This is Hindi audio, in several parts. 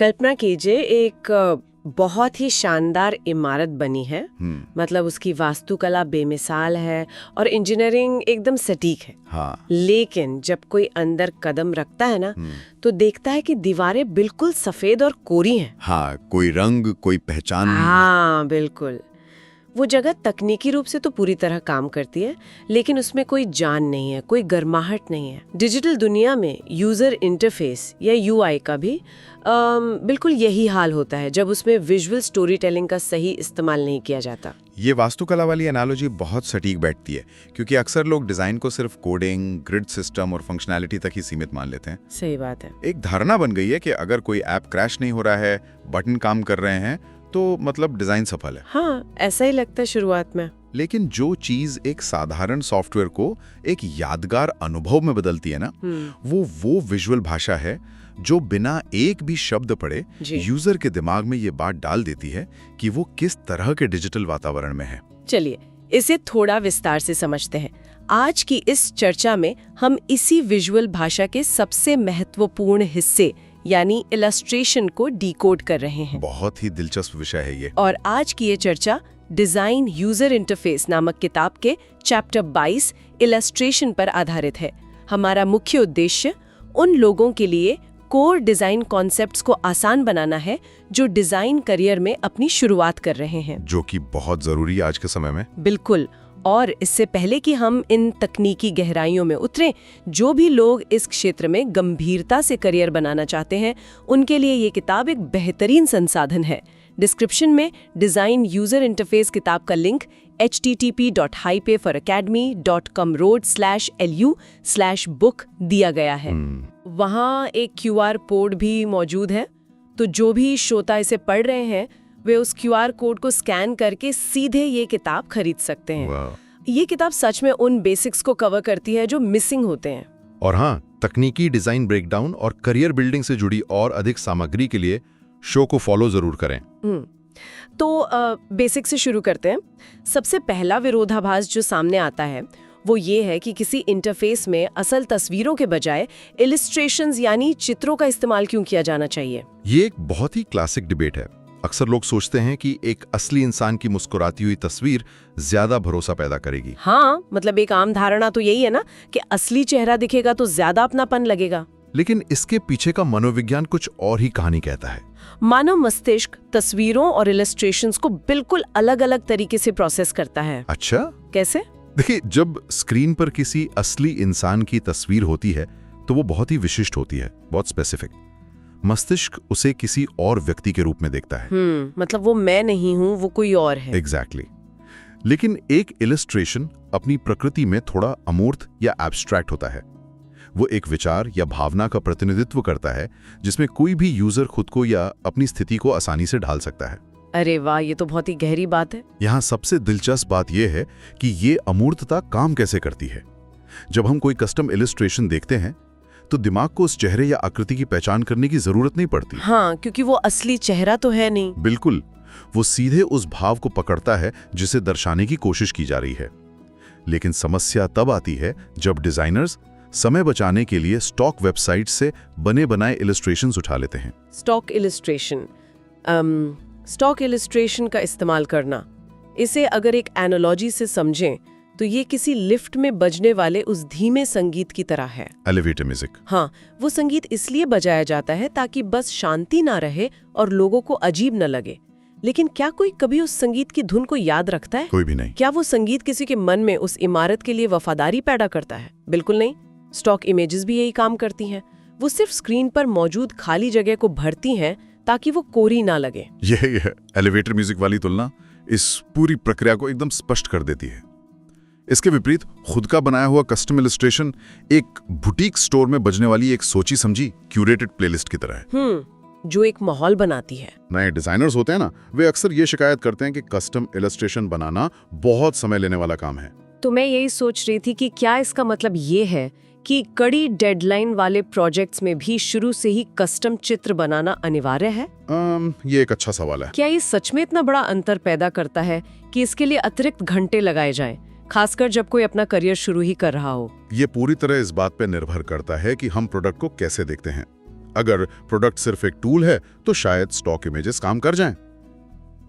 कल्पना कीजिए एक बहुत ही शानदार इमारत बनी है। मतलब उसकी वास्तुकला बेमिसाल है और इंजीनियरिंग एकदम सटीक है। हाँ। लेकिन जब कोई अंदर कदम रखता है ना तो देखता है कि दीवारें बिल्कुल सफेद और कोरी हैं। हाँ, कोई रंग, कोई पहचान नहीं। हाँ बिल्कुल। वो जगह तकनीकी रूप से तो पूरी तरह काम करती है, लेकिन उसमें कोई जान नहीं है, कोई गर्माहट नहीं है। डिजिटल दुनिया में यूजर इंटरफेस या यूआई का भी बिल्कुल यही हाल होता है जब उसमें विजुअल स्टोरी टेलिंग का सही इस्तेमाल नहीं किया जाता। ये वास्तुकला वाली एनालॉजी बहुत सटीक बैठती है, क्योंकि अक्सर लोग डिजाइन को सिर्फ कोडिंग, ग्रिड सिस्टम और फंक्शनैलिटी तक ही सीमित मान लेते हैं। सही बात है। एक धारणा बन गई है कि अगर कोई ऐप क्रैश नहीं हो रहा है, बटन काम कर रहे हैं, तो मतलब डिजाइन सफल है। हाँ, ऐसा ही लगता है शुरुआत में। लेकिन जो चीज एक साधारण सॉफ्टवेयर को एक यादगार अनुभव में बदलती है ना, वो विजुअल भाषा है जो बिना एक भी शब्द पढ़े यूजर के दिमाग में ये बात डाल देती है कि वो किस तरह के डिजिटल वातावरण में है। चलिए इसे थोड़ा विस्तार से समझते हैं। आज की इस चर्चा में हम इसी विजुअल भाषा के सबसे महत्वपूर्ण हिस्से यानी इलस्ट्रेशन को डिकोड कर रहे हैं। बहुत ही दिलचस्प विषय है ये। और आज की ये चर्चा डिजाइन यूजर इंटरफेस नामक किताब के चैप्टर 22 इलस्ट्रेशन पर आधारित है। हमारा मुख्य उद्देश्य उन लोगों के लिए कोर डिजाइन कॉन्सेप्ट्स को आसान बनाना है जो डिजाइन करियर में अपनी शुरुआत कर रहे हैं, जो कि बहुत जरूरी है आज के समय में। बिल्कुल। और इससे पहले कि हम इन तकनीकी गहराइयों में उतरें, जो भी लोग इस क्षेत्र में गंभीरता से करियर बनाना चाहते हैं उनके लिए ये किताब एक बेहतरीन संसाधन है। डिस्क्रिप्शन में डिजाइन यूजर इंटरफेस किताब का लिंक http://hyperacademy.com/lu/book दिया गया है। वहाँ एक QR कोड भी मौजूद है, तो जो भी श्रोता इसे पढ़ रहे हैं वे उस QR कोड को स्कैन करके सीधे ये किताब खरीद सकते हैं। ये किताब सच में उन बेसिक्स को कवर करती है जो मिसिंग होते हैं। और हाँ, तकनीकी डिजाइन ब्रेकडाउन और करियर बिल्डिंग से जुड़ी और अधिक सामग्री के लिए शो को फॉलो जरूर करें। तो बेसिक से शुरू करते हैं। सबसे पहला विरोधाभास जो सामने आता है वो ये है कि किसी इंटरफेस में असल तस्वीरों के बजाय इलस्ट्रेशंस यानी चित्रों का इस्तेमाल क्यों किया जाना चाहिए। ये एक बहुत ही क्लासिक डिबेट है। अक्सर लोग सोचते हैं कि एक असली इंसान की मुस्कुराती हुई तस्वीर ज्यादा भरोसा पैदा करेगी। हाँ, मतलब एक आम धारणा तो यही है ना कि असली चेहरा दिखेगा तो ज्यादा अपनापन लगेगा। लेकिन इसके पीछे का मनोविज्ञान कुछ और ही कहानी कहता है। मानव मस्तिष्क तस्वीरों और इलस्ट्रेशंस को बिल्कुल अलग-अलग तरीके से प्रोसेस करता है। अच्छा, कैसे? देखिए, जब स्क्रीन पर किसी असली इंसान की तस्वीर होती है तो वो बहुत ही विशिष्ट होती है, बहुत स्पेसिफिक। मस्तिष्क उसे किसी और व्यक्ति के रूप में देखता है। मतलब वो मैं नहीं हूँ, वो कोई और है। एग्जैक्टली। लेकिन एक इलस्ट्रेशन अपनी प्रकृति में थोड़ा अमूर्त या एब्स्ट्रैक्ट होता है। वो एक विचार या भावना का प्रतिनिधित्व करता है जिसमें कोई भी यूजर खुद को या अपनी स्थिति को आसानी से ढाल सकता है। अरे वाह, ये तो बहुत ही गहरी बात है। यहाँ सबसे दिलचस्प बात यह है कि ये अमूर्तता काम कैसे करती है। जब हम कोई कस्टम इलस्ट्रेशन देखते हैं तो दिमाग को उस चेहरे या आकृति की पहचान करने की जरूरत नहीं पड़ती। हाँ, क्योंकि वो असली चेहरा तो है नहीं। बिल्कुल, वो सीधे उस भाव को पकड़ता है जिसे दर्शाने की कोशिश की जा रही है। लेकिन समस्या तब आती है जब डिजाइनर्स समय बचाने के लिए स्टॉक वेबसाइट से बने बनाए इलस्ट्रेशंस उठा लेते हैं। स्टॉक इलस्ट्रेशन का इस्तेमाल करना, इसे अगर एक एनालॉजी से समझें तो ये किसी लिफ्ट में बजने वाले उस धीमे संगीत की तरह है। Elevator music. हाँ, वो संगीत इसलिए बजाया जाता है ताकि बस शांति ना रहे और लोगों को अजीब न लगे। लेकिन क्या कोई कभी उस संगीत की धुन को याद रखता है? कोई भी नहीं। क्या वो संगीत किसी के मन में उस इमारत के लिए वफादारी पैदा करता है? बिल्कुल नहीं। स्टॉक इमेजेस भी यही काम करती हैं। वो सिर्फ स्क्रीन पर मौजूद खाली जगह को भरती हैं ताकि वो कोरी ना लगे। यह एलिवेटर म्यूजिक वाली तुलना इस पूरी प्रक्रिया को एकदम स्पष्ट कर देती है। इसके विपरीत खुद का बनाया हुआ कस्टम इलस्ट्रेशन एक बुटीक स्टोर में बजने वाली एक सोची समझी क्यूरेटेड प्लेलिस्ट की तरह है। जो एक माहौल बनाती है। नए डिजाइनर्स होते हैं ना, वे अक्सर ये शिकायत करते हैं कि कस्टम इलस्ट्रेशन बनाना बहुत समय लेने वाला काम है। तो मैं यही सोच रही थी कि क्या इसका मतलब ये है कि कड़ी डेडलाइन वाले प्रोजेक्ट्स में भी शुरू से ही कस्टम चित्र बनाना अनिवार्य है? ये एक अच्छा सवाल है। क्या ये सच में इतना बड़ा अंतर पैदा करता है कि इसके लिए अतिरिक्त घंटे लगाए जाएं, खासकर जब कोई अपना करियर शुरू ही कर रहा हो? ये पूरी तरह इस बात पर निर्भर करता है कि हम प्रोडक्ट को कैसे देखते हैं। अगर प्रोडक्ट सिर्फ एक टूल है तो शायद स्टॉक इमेजेस काम कर जाएं।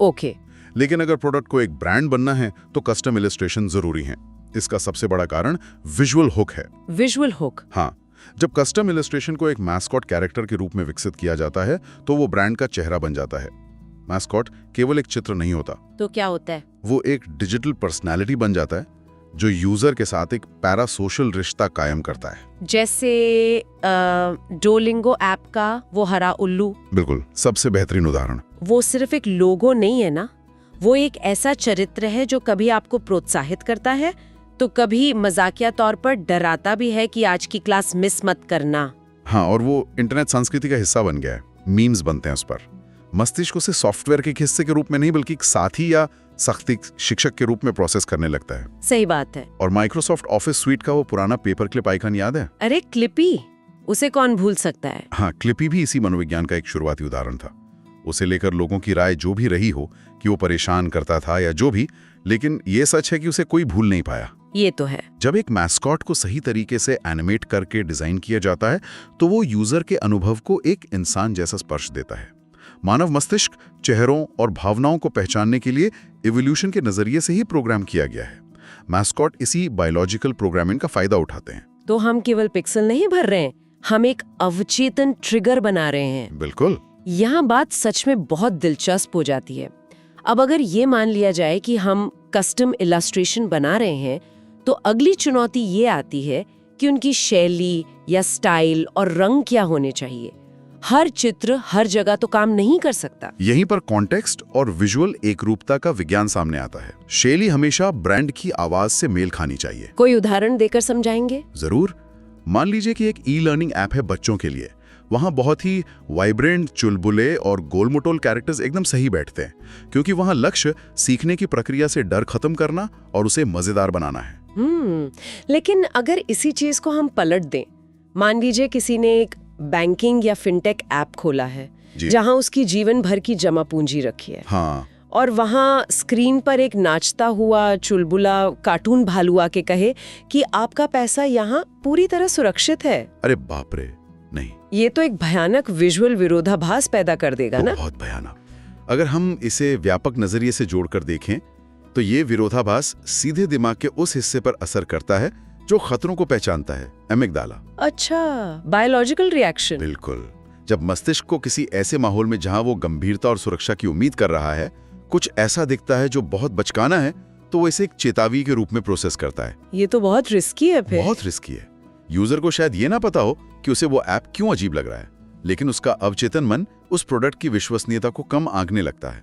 ओके। लेकिन अगर प्रोडक्ट को एक ब्रांड बनना है तो कस्टम इलस्ट्रेशन जरूरी हैं। इसका सबसे बड़ा कारण विजुअल हुक है। Visual hook? हाँ, जब कस्टम इलस्ट्रेशन को एक मैस्कॉट कैरेक्टर के रूप में विकसित किया जाता है तो वो ब्रांड का चेहरा बन जाता है। मैस्कॉट केवल एक चित्र नहीं होता, तो क्या होता है? वो एक डिजिटल पर्सनैलिटी बन जाता है जो यूजर के साथ एक पैरा सोशल रिश्ता कायम करता है। जैसे डुओलिंगो ऐप का वो हरा उल्लू। बिल्कुल, सबसे बेहतरीन उदाहरण। वो सिर्फ एक लोगो नहीं है ना, वो एक ऐसा चरित्र है जो कभी आपको प्रोत्साहित करता है तो कभी मजाकिया तौर पर डराता भी है कि आज की क्लास मिस मत करना। हाँ, और वो इंटरनेट संस्कृति का हिस्सा बन गया है। मीम्स बनते हैं उस पर। मस्तिष्क उसे सॉफ्टवेयर के हिस्से के रूप में नहीं बल्कि एक साथी या सख्ती शिक्षक के रूप में प्रोसेस करने लगता है। सही बात है। और माइक्रोसॉफ्ट ऑफिस स्वीट का वो पुराना पेपर क्लिप आइकन याद है? अरे क्लिपी, उसे कौन भूल सकता है। हाँ, क्लिपी भी इसी मनोविज्ञान का एक शुरुआती उदाहरण था। उसे लेकर लोगों की राय जो भी रही हो कि वो परेशान करता था या जो भी, लेकिन ये सच है कि उसे कोई भूल नहीं पाया। ये तो है। जब एक मैस्कॉट को सही तरीके से एनिमेट करके डिजाइन किया जाता है तो वो यूजर के अनुभव को एक इंसान जैसा स्पर्श देता है। मानव मस्तिष्क चेहरों और भावनाओं को पहचानने के लिए इवोल्यूशन के नजरिए से ही प्रोग्राम किया गया है। मैस्कॉट इसी बायोलॉजिकल प्रोग्रामिंग का फायदा उठाते हैं। तो हम केवल पिक्सल नहीं भर रहे हैं, हम एक अवचेतन ट्रिगर बना रहे हैं। बिल्कुल। यहाँ बात सच में बहुत दिलचस्प हो जाती है। अब अगर ये मान लिया जाए कि हम कस्टम इलस्ट्रेशन बना रहे हैं तो अगली चुनौती ये आती है कि उनकी शैली या स्टाइल और रंग क्या होने चाहिए। हर चित्र हर जगह तो काम नहीं कर सकता। यहीं पर कॉन्टेक्स्ट और विजुअल एकरूपता का विज्ञान सामने आता है। शैली हमेशा ब्रांड की आवाज से मेल खानी चाहिए। कोई उदाहरण देकर समझाएंगे? जरूर। मान लीजिए कि एक ई-लर्निंग ऐप है बच्चों के लिए। वहां बहुत ही वाइब्रेंट, चुलबुले और गोलमटोल कैरेक्टर्स एकदम सही बैठते हैं, क्योंकि वहां लक्ष्य सीखने की प्रक्रिया से डर खत्म करना और उसे मजेदार बनाना है। लेकिन अगर इसी चीज को हम पलट दें, मान लीजिए किसी ने एक बैंकिंग या फिनटेक ऐप खोला है जहां उसकी जीवन भर की जमा पूंजी रखी है। हाँ। और वहां स्क्रीन पर एक नाचता हुआ चुलबुला कार्टून भालू आके कहे कि आपका पैसा यहाँ पूरी तरह सुरक्षित है। अरे बाप रे, नहीं। ये तो एक भयानक विजुअल विरोधाभास पैदा कर देगा ना? बहुत भयानक। अगर हम इसे व्यापक नजरिए से जोड़कर देखें तो ये विरोधाभास सीधे दिमाग के उस हिस्से पर असर करता है जो खतरों को पहचानता है, एमिगडाला। अच्छा, बायोलॉजिकल रिएक्शन। बिल्कुल। जब मस्तिष्क को किसी ऐसे माहौल में जहां वो गंभीरता और सुरक्षा की उम्मीद कर रहा है कुछ ऐसा दिखता है जो बहुत बचकाना है, तो वो इसे एक चेतावनी के रूप में प्रोसेस करता है। ये तो बहुत रिस्की है। फिर बहुत रिस्की है। यूजर को शायद ये ना पता हो कि उसे वो ऐप क्यों अजीब लग रहा है, लेकिन उसका अवचेतन मन उस प्रोडक्ट की विश्वसनीयता को कम आंकने लगता है।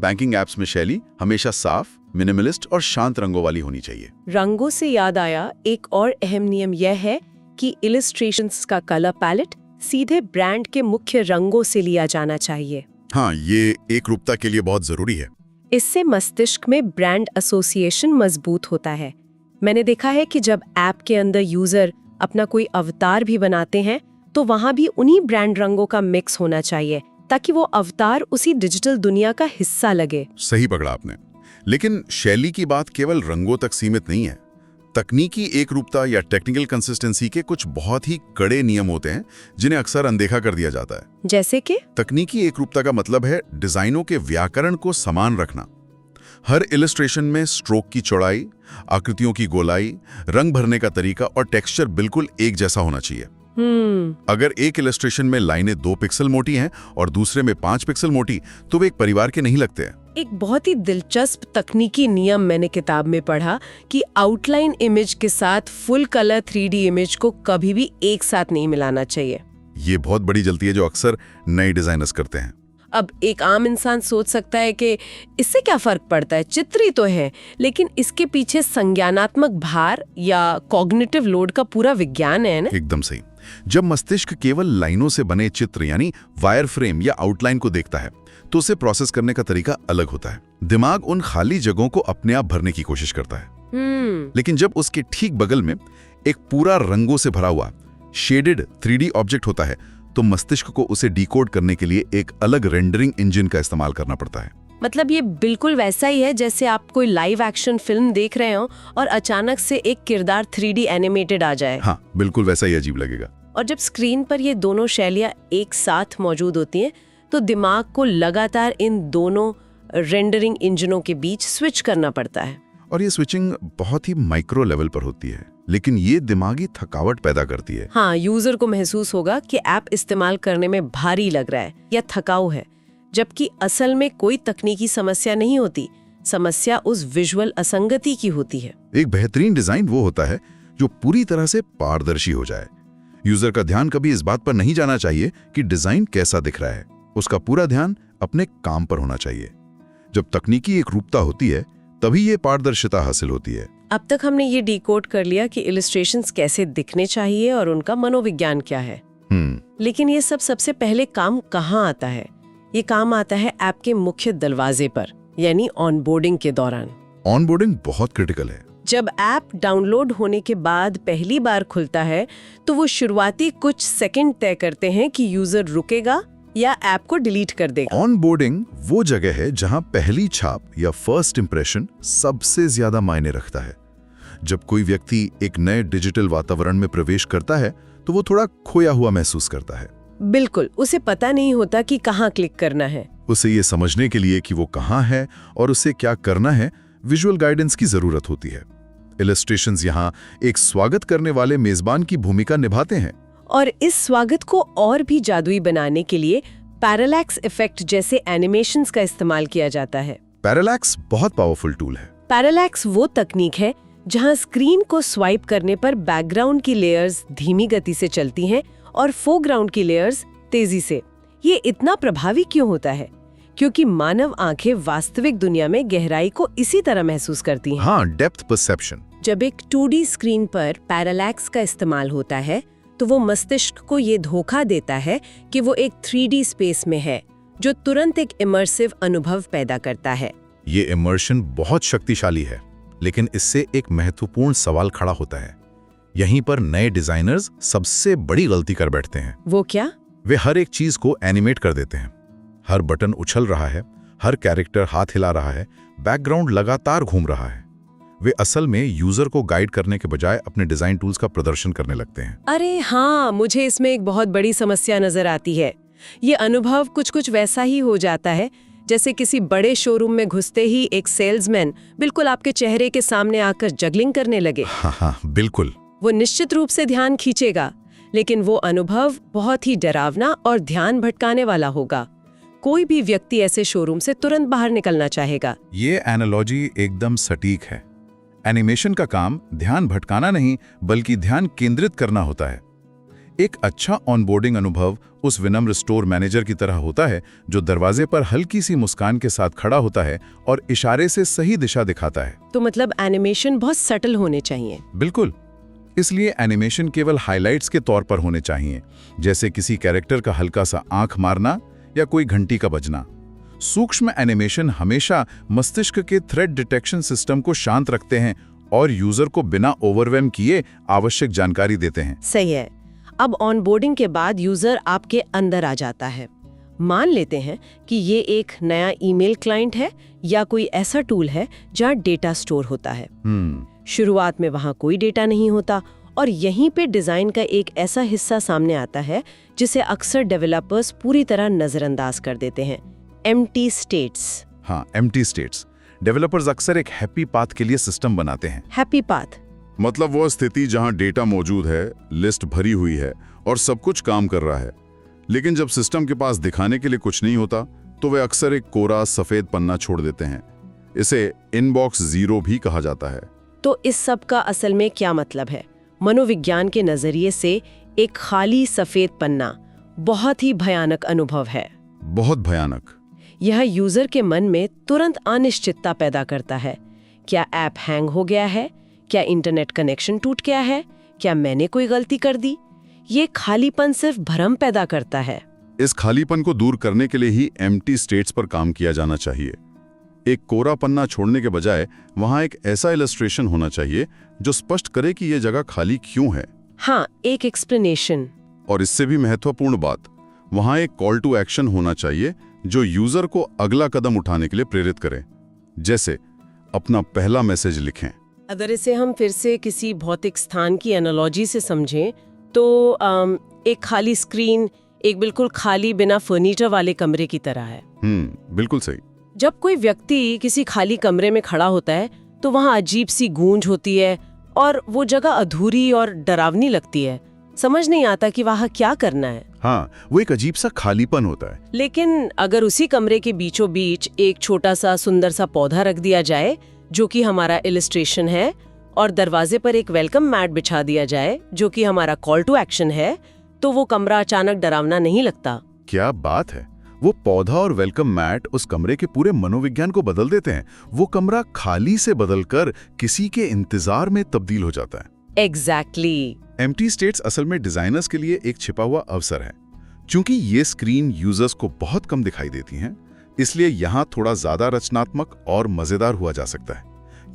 बैंकिंग एप्स में शैली हमेशा साफ, मिनिमलिस्ट और शांत रंगों वाली होनी चाहिए। रंगों से याद आया, एक और अहम नियम यह है कि इलस्ट्रेशंस का कलर पैलेट सीधे ब्रांड के मुख्य रंगों से लिया जाना चाहिए। हाँ, ये एकरूपता के लिए बहुत जरूरी है। इससे मस्तिष्क में ब्रांड एसोसिएशन मजबूत होता है। मैंने देखा है कि जब ऐप के अंदर यूजर अपना कोई अवतार भी बनाते हैं तो वहां भी उन्हीं ब्रांड रंगों का मिक्स होना चाहिए ताकि वो अवतार उसी डिजिटल दुनिया का हिस्सा लगे। सही पकड़ा आपने। लेकिन शैली की बात केवल रंगों तक सीमित नहीं है। तकनीकी एकरूपता या टेक्निकल कंसिस्टेंसी के कुछ बहुत ही कड़े नियम होते हैं जिन्हें अक्सर अनदेखा कर दिया जाता है। जैसे कि तकनीकी एकरूपता का मतलब है डिजाइनों के व्याकरण को समान रखना। हर इलस्ट्रेशन में स्ट्रोक की चौड़ाई, आकृतियों की गोलाई, रंग भरने का तरीका और टेक्सचर बिल्कुल एक जैसा होना चाहिए। अगर एक इलस्ट्रेशन में लाइनें 2 पिक्सल मोटी हैं और दूसरे में 5 पिक्सल मोटी, तो वे एक परिवार के नहीं लगते हैं। एक बहुत ही दिलचस्प तकनीकी नियम मैंने किताब में पढ़ा कि आउटलाइन इमेज के साथ फुल कलर 3D इमेज को कभी भी एक साथ नहीं मिलाना चाहिए। ये बहुत बड़ी गलती है जो अक्सर नए डिजाइनर्स करते हैं। अब एक आम इंसान सोच सकता है कि इससे क्या फर्क पड़ता है, चित्र ही तो है, लेकिन इसके पीछे संज्ञानात्मक भार या कॉग्निटिव लोड का पूरा विज्ञान है ना। एकदम सही। जब मस्तिष्क केवल लाइनों से बने चित्र यानी वायर फ्रेम या आउटलाइन को देखता है तो उसे प्रोसेस करने का तरीका अलग होता है। दिमाग उन खाली जगहों को अपने आप भरने की कोशिश करता है। लेकिन जब उसके ठीक बगल में एक पूरा रंगों से भरा हुआ शेडेड 3D ऑब्जेक्ट होता है तो मस्तिष्क को उसे डिकोड करने के लिए एक अलग रेंडरिंग इंजन का इस्तेमाल करना पड़ता है। मतलब ये बिल्कुल वैसा ही है जैसे आप कोई लाइव एक्शन फिल्म देख रहे हो और अचानक से एक किरदार 3D एनिमेटेड आ जाए। हाँ, बिल्कुल वैसा ही अजीब लगेगा। और जब स्क्रीन पर ये दोनों शैलियाँ एक साथ मौजूद होती हैं तो दिमाग को लगातार इन दोनों रेंडरिंग इंजनों के बीच स्विच करना पड़ता है। और ये स्विचिंग बहुत ही माइक्रो लेवल पर होती है, लेकिन ये दिमागी थकावट पैदा करती है। हाँ, यूजर को महसूस होगा कि ऐप इस्तेमाल करने में भारी लग रहा है या थकाऊ है, जबकि असल में कोई तकनीकी समस्या नहीं होती। समस्या उस विजुअल असंगति की होती है। एक बेहतरीन डिजाइन वो होता है जो पूरी तरह से पारदर्शी हो जाए। यूजर का ध्यान कभी इस बात पर नहीं जाना चाहिए कि डिजाइन कैसा दिख रहा है, उसका पूरा ध्यान अपने काम पर होना चाहिए। जब तकनीकी एक रूपता होती है तभी ये पारदर्शिता हासिल होती है। अब तक हमने ये डिकोड कर लिया कि इलस्ट्रेशंस कैसे दिखने चाहिए और उनका मनोविज्ञान क्या है। लेकिन ये सब सबसे पहले काम कहाँ आता है? ये काम आता है ऐप के मुख्य दरवाजे पर, यानी ऑनबोर्डिंग के दौरान। ऑनबोर्डिंग बहुत क्रिटिकल है। जब ऐप डाउनलोड होने के बाद पहली बार खुलता है तो वो शुरुआती कुछ सेकंड तय करते हैं कि यूजर रुकेगा या ऐप को डिलीट कर देगा। ऑनबोर्डिंग वो जगह है जहां पहली छाप या फर्स्ट इंप्रेशन सबसे ज्यादा मायने रखता है। जब कोई व्यक्ति एक नए डिजिटल वातावरण में प्रवेश करता है तो वो थोड़ा खोया हुआ महसूस करता है। बिल्कुल, उसे पता नहीं होता कि कहाँ क्लिक करना है। उसे ये समझने के लिए कि वो कहाँ है और उसे क्या करना है, विजुअल गाइडेंस की जरूरत होती है। इलस्ट्रेशंस यहाँ एक स्वागत करने वाले मेजबान की भूमिका निभाते हैं। और इस स्वागत को और भी जादुई बनाने के लिए पैरालैक्स इफेक्ट जैसे एनिमेशंस का इस्तेमाल किया जाता है। पैरालैक्स बहुत पावरफुल टूल है। पैरालैक्स वो तकनीक है जहां स्क्रीन को स्वाइप करने पर बैकग्राउंड की लेयर्स धीमी गति से चलती हैं और फोरग्राउंड की लेयर्स तेजी से। ये इतना प्रभावी क्यों होता है? क्योंकि मानव आंखें वास्तविक दुनिया में गहराई को इसी तरह महसूस करती हैं। हाँ, डेप्थ परसेप्शन। जब एक 2D स्क्रीन पर पैरालैक्स का इस्तेमाल होता है तो वो मस्तिष्क को ये धोखा देता है कि वो एक 3D स्पेस में है, जो तुरंत एक इमर्सिव अनुभव पैदा करता है। ये इमर्शन बहुत शक्तिशाली है, लेकिन इससे एक महत्वपूर्ण सवाल खड़ा होता है। यहीं पर नए डिजाइनर्स सबसे बड़ी गलती कर बैठते हैं। वो क्या? वे हर एक चीज को एनिमेट कर देते हैं। हर बटन उछल रहा है, हर कैरेक्टर हाथ हिला रहा है, बैकग्राउंड लगातार घूम रहा है। वे असल में यूजर को गाइड करने के बजाय अपने डिजाइन टूल्स का प्रदर्शन करने लगते हैं। अरे हाँ, मुझे इसमें एक बहुत बड़ी समस्या नजर आती है। ये अनुभव कुछ वैसा ही हो जाता है जैसे किसी बड़े शोरूम में घुसते ही एक सेल्समैन बिल्कुल आपके चेहरे के सामने आकर जगलिंग करने लगे। हाँ, बिल्कुल। वो निश्चित रूप से ध्यान खींचेगा, लेकिन वो अनुभव बहुत ही डरावना और ध्यान भटकाने वाला होगा। कोई भी व्यक्ति ऐसे शोरूम से तुरंत बाहर निकलना चाहेगा। ये एनालॉजी एकदम सटीक है। एनिमेशन का काम ध्यान भटकाना नहीं, बल्कि ध्यान केंद्रित करना होता है। एक अच्छा ऑनबोर्डिंग अनुभव उस विनम्र स्टोर मैनेजर की तरह होता है जो दरवाजे पर हल्की सी मुस्कान के साथ खड़ा होता है और इशारे से सही दिशा दिखाता है। तो मतलब एनिमेशन बहुत सटल होने चाहिए। बिल्कुल। इसलिए एनिमेशन केवल हाइलाइट्स के तौर पर होने चाहिए, जैसे किसी कैरेक्टर का हल्का सा आंख मारना या कोई घंटी का बजना। सूक्ष्म एनिमेशन हमेशा मस्तिष्क के थ्रेट डिटेक्शन सिस्टम को शांत रखते हैं और यूजर को बिना ओवरवेम किए आवश्यक जानकारी देते हैं। सही है। अब ऑनबोर्डिंग के बाद यूजर आपके अंदर आ जाता है। मान लेते हैं कि ये एक नया ईमेल क्लाइंट है या कोई ऐसा टूल है जहां डेटा स्टोर होता है। शुरुआत में वहां कोई डेटा नहीं होता और यहीं पे डिजाइन का एक ऐसा हिस्सा सामने आता है जिसे अक्सर डेवलपर्स पूरी तरह नजरअंदाज कर देते हैं। Empty states. हाँ, एम्प्टी स्टेट्स। डेवलपर्स अक्सर एक हैप्पी पाथ के लिए सिस्टम बनाते हैं। हैप्पी पाथ मतलब वो स्थिति जहां डेटा मौजूद है, लिस्ट भरी हुई है और सब कुछ काम कर रहा है, लेकिन जब सिस्टम के पास दिखाने के लिए कुछ नहीं होता तो वे अक्सर एक कोरा सफेद पन्ना छोड़ देते हैं। इसे इनबॉक्स जीरो भी कहा जाता है। तो इस सब का असल में क्या मतलब है? मनोविज्ञान के नजरिए से एक खाली सफेद पन्ना बहुत ही भयानक अनुभव है। बहुत भयानक। यह यूजर के मन में तुरंत अनिश्चितता पैदा करता है। क्या ऐप हैंग हो गया है? क्या इंटरनेट कनेक्शन टूट गया है? क्या मैंने कोई गलती कर दी? ये खालीपन सिर्फ भ्रम पैदा करता है। इस खालीपन को दूर करने के लिए ही एम्प्टी स्टेट्स पर काम किया जाना चाहिए। एक कोरा पन्ना छोड़ने के बजाय वहां एक ऐसा इलस्ट्रेशन होना चाहिए जो स्पष्ट करे कि यह जगह खाली क्यों है। हाँ, एक एक्सप्लेनेशन। और इससे भी महत्वपूर्ण बात, वहां एक कॉल टू एक्शन होना चाहिए जो यूजर को अगला कदम उठाने के लिए प्रेरित करे। जैसे अपना पहला मैसेज लिखें। अगर इसे हम फिर से किसी भौतिक स्थान की एनालॉजी से समझें तो एक खाली स्क्रीन एक बिल्कुल खाली बिना फर्नीचर वाले कमरे की तरह है। बिल्कुल सही। जब कोई व्यक्ति किसी खाली कमरे में खड़ा होता है तो वहाँ अजीब सी गूंज होती है और वो जगह अधूरी और डरावनी लगती है। समझ नहीं आता कि वहाँ क्या करना है। हाँ, वो एक अजीब सा खालीपन होता है। लेकिन अगर उसी कमरे के बीचों बीच एक छोटा सा सुंदर सा पौधा रख दिया जाए, जो कि हमारा इलस्ट्रेशन है, और दरवाजे पर एक वेलकम मैट बिछा दिया जाए, जो कि हमारा कॉल टू एक्शन है, तो वो कमरा अचानक डरावना नहीं लगता। क्या बात है! वो पौधा और वेलकम मैट उस कमरे के पूरे मनोविज्ञान को बदल देते हैं। वो कमरा खाली से बदलकर किसी के इंतजार में तब्दील हो जाता है। एग्जैक्टली। एम्प्टी स्टेट्स असल में डिजाइनर्स के लिए एक छिपा हुआ अवसर है। क्योंकि ये स्क्रीन यूजर्स को बहुत कम दिखाई देती हैं, इसलिए यहाँ थोड़ा ज्यादा रचनात्मक और मजेदार हुआ जा सकता है।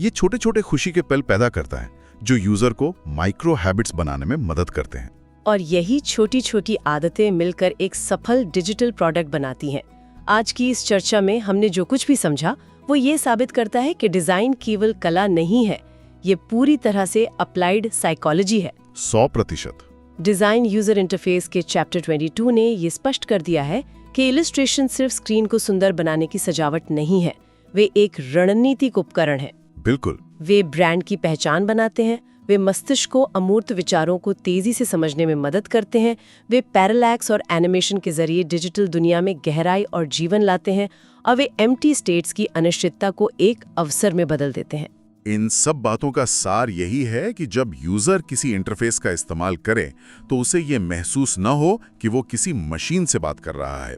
ये छोटे छोटे खुशी के पल पैदा करता है जो यूजर को माइक्रो हैबिट्स बनाने में मदद करते हैं। और यही छोटी छोटी आदतें मिलकर एक सफल डिजिटल प्रोडक्ट बनाती हैं। आज की इस चर्चा में हमने जो कुछ भी समझा वो ये साबित करता है कि डिजाइन केवल कला नहीं है, ये पूरी तरह से अप्लाइड साइकोलॉजी है। 100%। डिजाइन यूजर इंटरफेस के चैप्टर 22 ने ये स्पष्ट कर दिया है कि इलस्ट्रेशन सिर्फ स्क्रीन को सुंदर बनाने की सजावट नहीं है, वे एक रणनीतिक उपकरण है। बिल्कुल। वे ब्रांड की पहचान बनाते हैं, वे मस्तिष्क को अमूर्त विचारों को तेजी से समझने में मदद करते हैं, वे पैरालैक्स और एनिमेशन के जरिए डिजिटल दुनिया में गहराई और जीवन लाते हैं, और वे एम्प्टी स्टेट्स की अनिश्चितता को एक अवसर में बदल देते हैं। इन सब बातों का सार यही है कि जब यूजर किसी इंटरफेस का इस्तेमाल करे तो उसे ये महसूस न हो कि वो किसी मशीन से बात कर रहा है।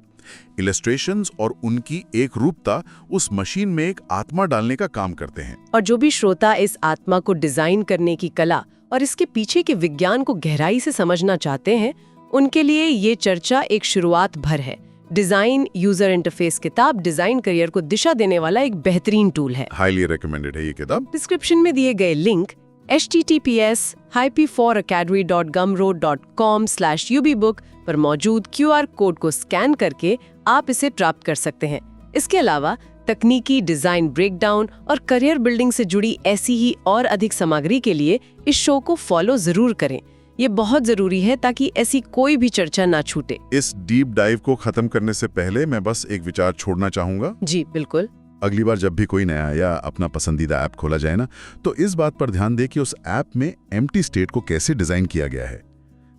इलस्ट्रेशंस और उनकी एक रूपता उस मशीन में एक आत्मा डालने का काम करते हैं। और जो भी श्रोता इस आत्मा को डिजाइन करने की कला और इसके पीछे के विज्ञान को गहराई से समझना चाहते हैं, उनके लिए ये चर्चा एक शुरुआत भर है। डिजाइन यूजर इंटरफेस किताब डिजाइन करियर को दिशा देने वाला एक बेहतरीन टूल है। हाईली रिकमेंडेड है ये किताब। डिस्क्रिप्शन में दिए गए लिंक https://hyp4academy.gumroad.com/ubbook पर मौजूद QR कोड को स्कैन करके आप इसे प्राप्त कर सकते हैं। इसके अलावा तकनीकी डिजाइन ब्रेकडाउन और करियर बिल्डिंग से जुड़ी ऐसी ही और अधिक सामग्री के लिए इस शो को फॉलो जरूर करें। ये बहुत जरूरी है ताकि ऐसी कोई भी चर्चा ना छूटे। इस डीप डाइव को खत्म करने से पहले मैं बस एक विचार छोड़ना चाहूंगा। जी बिल्कुल। अगली बार जब भी कोई नया या अपना पसंदीदा ऐप खोला जाए ना, तो इस बात पर ध्यान दें कि उस ऐप में एम्प्टी स्टेट को कैसे डिजाइन किया गया है।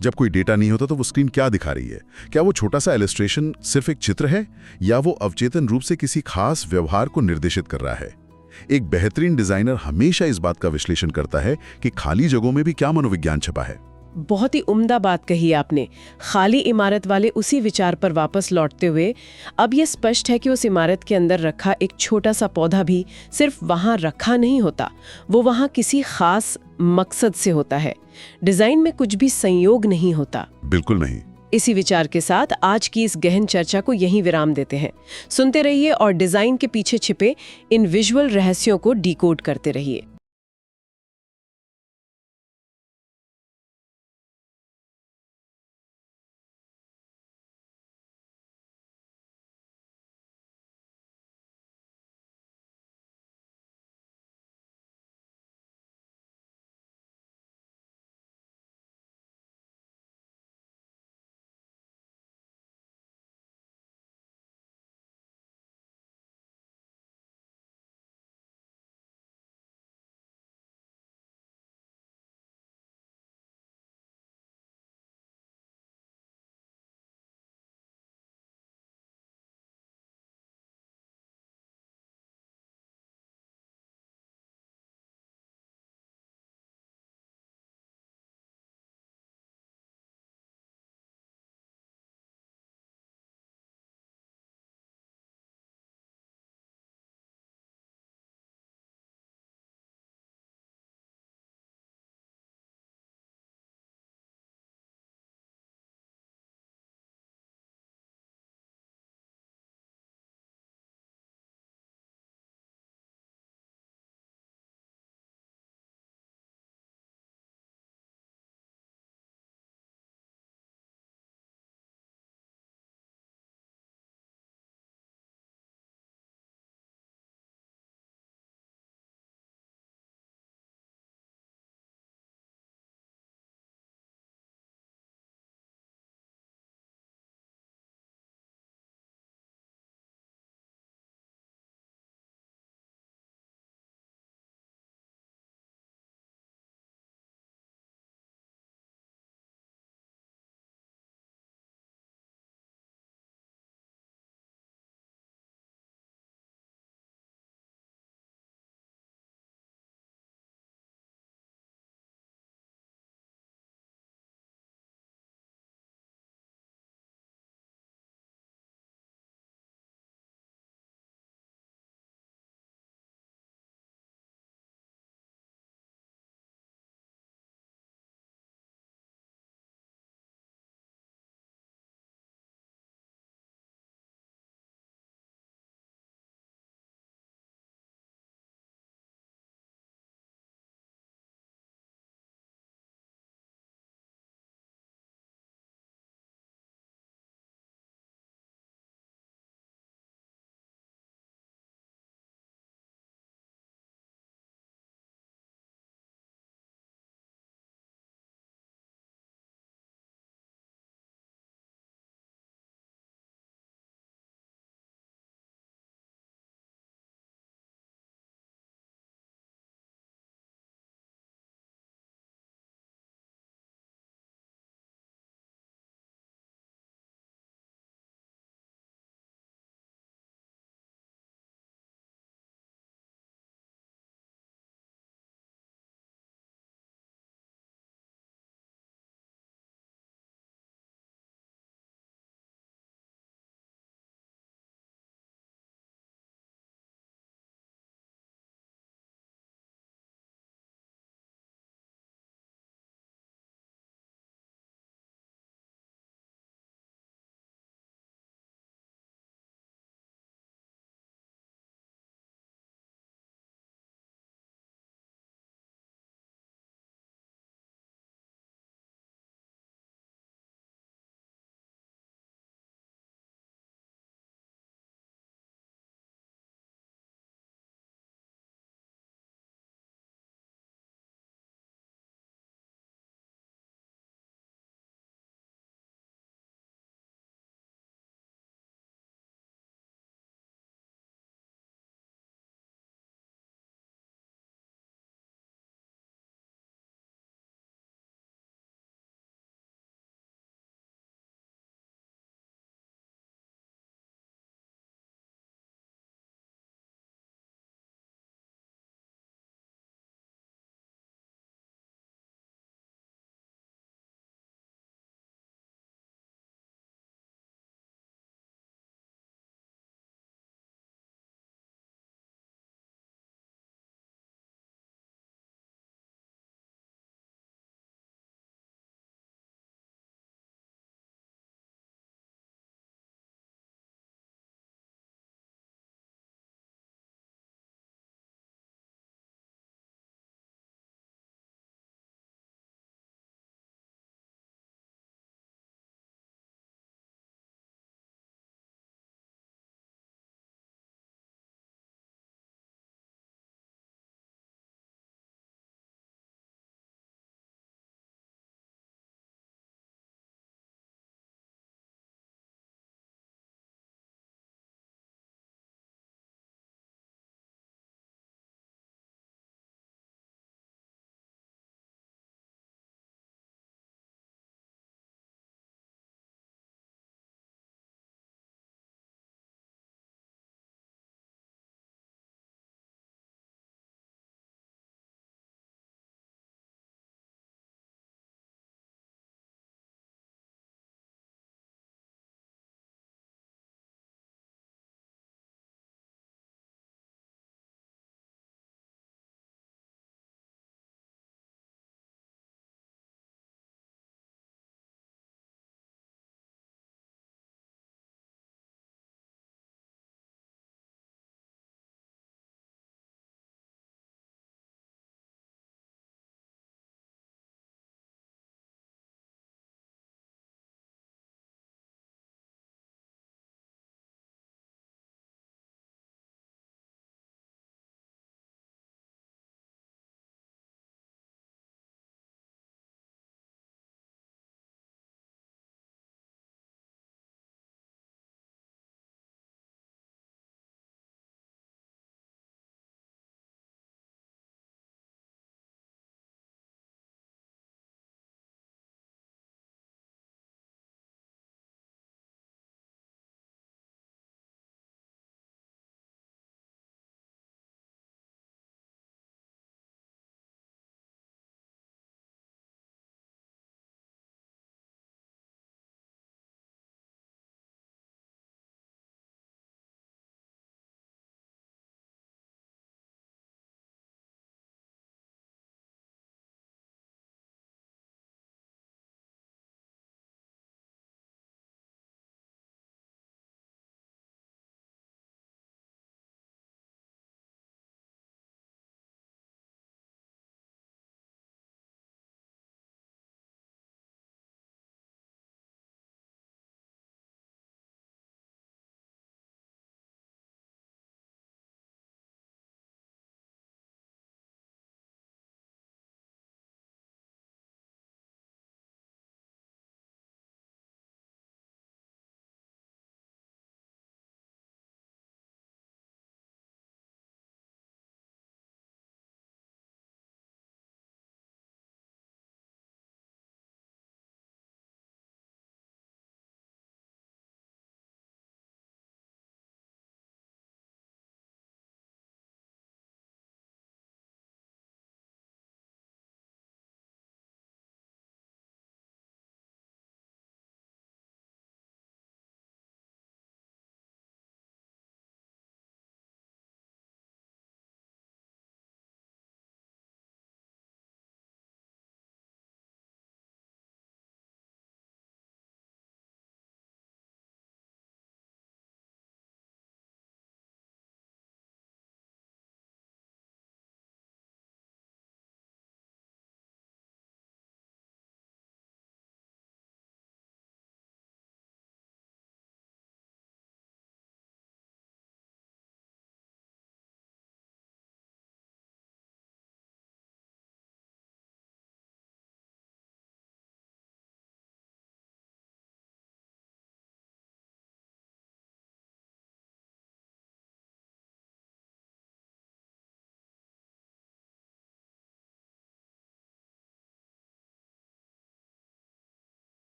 जब कोई डेटा नहीं होता तो वो स्क्रीन क्या दिखा रही है? क्या वो छोटा सा इलस्ट्रेशन सिर्फ एक चित्र है, या वो अवचेतन रूप से किसी खास व्यवहार को निर्देशित कर रहा है? एक बेहतरीन डिजाइनर हमेशा इस बात का विश्लेषण करता है कि खाली जगहों में भी क्या मनोविज्ञान छिपा है। बहुत ही उम्दा बात कही आपने। खाली इमारत वाले उसी विचार पर वापस लौटते हुए अब ये स्पष्ट है कि उस इमारत के अंदर रखा एक छोटा सा पौधा भी सिर्फ वहाँ रखा नहीं होता, वो वहाँ किसी खास मकसद से होता है। डिजाइन में कुछ भी संयोग नहीं होता। बिल्कुल नहीं। इसी विचार के साथ आज की इस गहन चर्चा को यहीं विराम देते हैं। सुनते रहिए और डिजाइन के पीछे छिपे इन विजुअल रहस्यों को डिकोड करते रहिए।